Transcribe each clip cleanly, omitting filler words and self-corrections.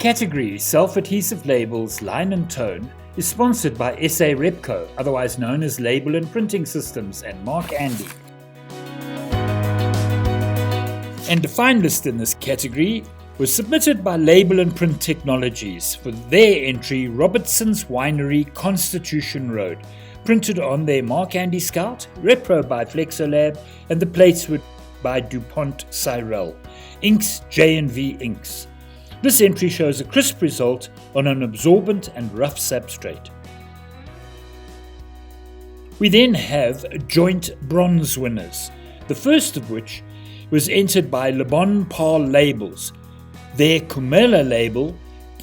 category Self-Adhesive Labels, Line and Tone is sponsored by SA Repco, otherwise known as Label and Printing Systems, and Mark Andy. And a finalist in this category was submitted by Label and Print Technologies for their entry Robertson's Winery, Constitution Road, printed on their Mark Andy Scout, Repro by Flexolab, and the plates were by DuPont Cyrel. Inks J&V Inks. This entry shows a crisp result on an absorbent and rough substrate. We then have joint bronze winners, the first of which was entered by Le Bon Par Labels. Their Kumela label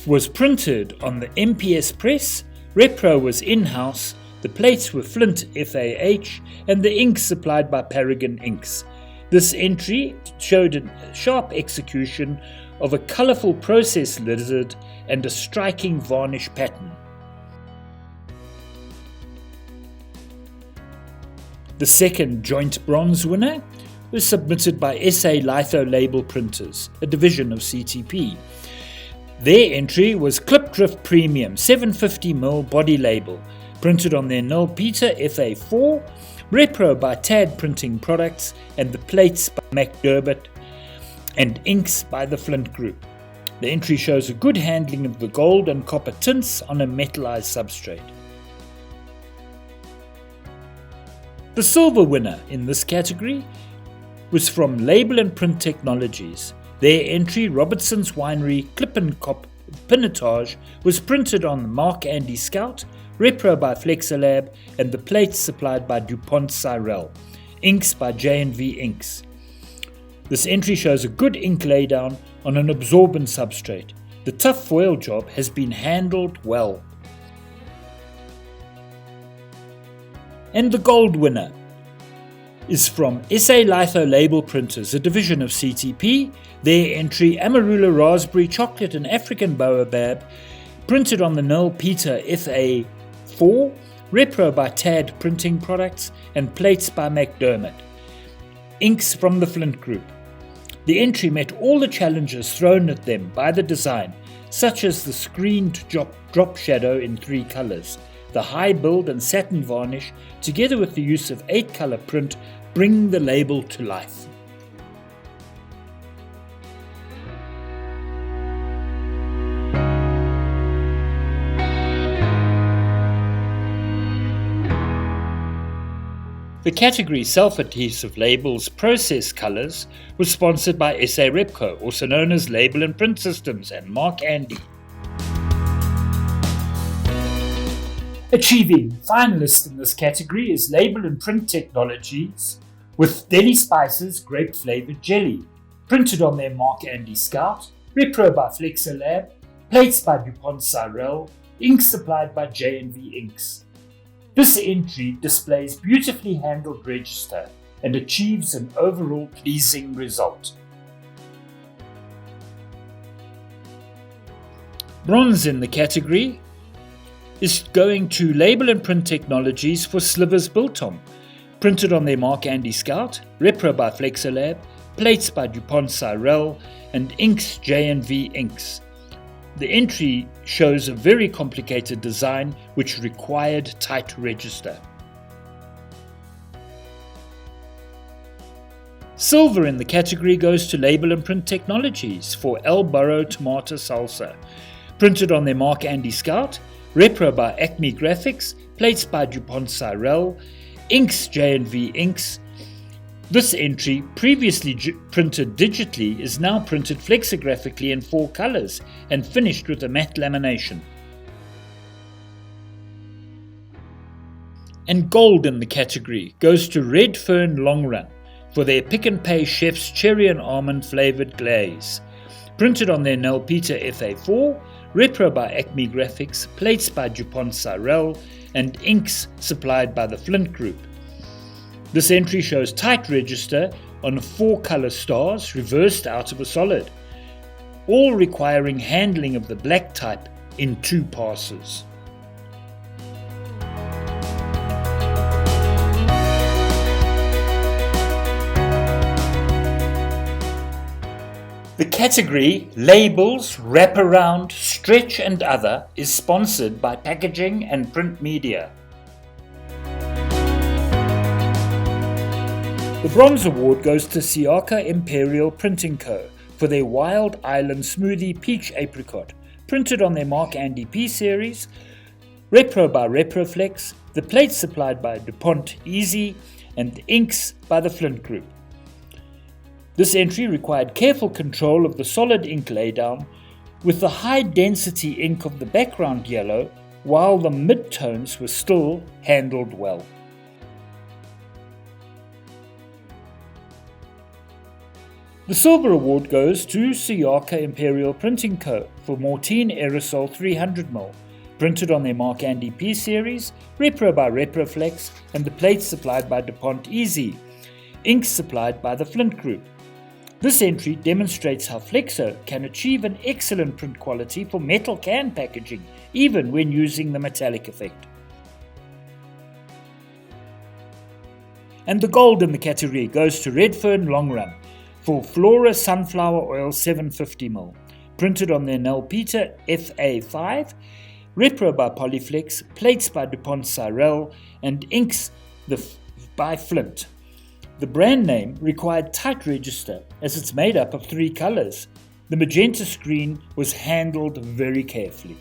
was printed on the MPS press, Repro was in-house, the plates were Flint FAH, and the inks supplied by Paragon Inks. This entry showed a sharp execution of a colourful process lizard and a striking varnish pattern. The second joint bronze winner was submitted by SA Litho Label Printers, a division of CTP. Their entry was Clip Drift Premium 750mm body label, printed on their Null Peter FA4, Repro by Tad Printing Products, and the plates by McDermott, and inks by the Flint Group. The entry shows a good handling of the gold and copper tints on a metallized substrate. The silver winner in this category was from Label and Print Technologies. Their entry, Robertson's Winery Clip and Cop Pinotage, was printed on the Mark Andy Scout, Repro by Flexolab, and the plates supplied by DuPont Cyrel. Inks by J&V Inks. This entry shows a good ink laydown on an absorbent substrate. The tough foil job has been handled well. And the gold winner is from SA Litho Label Printers, a division of CTP. Their entry, Amarula Raspberry Chocolate and African Baobab, printed on the Null Peter FA4, Repro by Tad Printing Products, and plates by McDermott. Inks from the Flint Group. The entry met all the challenges thrown at them by the design, such as the screened drop shadow in 3 colours. The high build and satin varnish, together with the use of 8-colour print, bring the label to life. The category Self-Adhesive Labels Process Colors was sponsored by SA Repco, also known as Label and Print Systems, and Mark Andy. Achieving finalist in this category is Label and Print Technologies with Deli Spices Grape Flavored Jelly, printed on their Mark Andy Scout, Repro by Flexolab, plates by DuPont Cyrel, inks supplied by J&V Inks. This entry displays beautifully handled register and achieves an overall pleasing result. Bronze in the category is going to Label and Print Technologies for Slivers Biltong, printed on their Mark Andy Scout, Repro by Flexolab, plates by DuPont Cyrel, and inks J&V Inks. The entry shows a very complicated design which required tight register. Silver in the category goes to Label and Print Technologies for El Burro Tomato Salsa, printed on their Mark Andy Scout, Repro by Acme Graphics, plates by DuPont Cyrel, inks J&V Inks. This entry, previously printed digitally, is now printed flexigraphically in 4 colors and finished with a matte lamination. And gold in the category goes to Red Fern Long Run for their Pick and Pay Chef's Cherry and Almond Flavored Glaze, printed on their Null Peter FA4, Repro by Acme Graphics, plates by DuPont Cyrel, and inks supplied by the Flint Group. This entry shows tight register on 4 color stars reversed out of a solid, all requiring handling of the black type in 2 passes. The category Labels, Wraparound, Stretch and Other is sponsored by Packaging and Print Media. The Bronze Award goes to Siaka Imperial Printing Co. for their Wild Island Smoothie Peach Apricot, printed on their Mark Andy P series, Repro by Reproflex, the plates supplied by DuPont Easy, and inks by the Flint Group. This entry required careful control of the solid ink laydown, with the high density ink of the background yellow, while the mid-tones were still handled well. The Silver Award goes to Siaka Imperial Printing Co. for Mortine Aerosol 300ml, printed on their Mark Andy P series, Repro by Reproflex, and the plates supplied by DuPont Easy, inks supplied by the Flint Group. This entry demonstrates how Flexo can achieve an excellent print quality for metal can packaging, even when using the metallic effect. And the gold in the category goes to Redfern Long Run for Flora Sunflower Oil 750ml, printed on their Nel-Peter FA5, Repro by Polyflex, plates by DuPont Cyrel, and inks by Flint. The brand name required tight register as it's made up of 3 colors. The magenta screen was handled very carefully.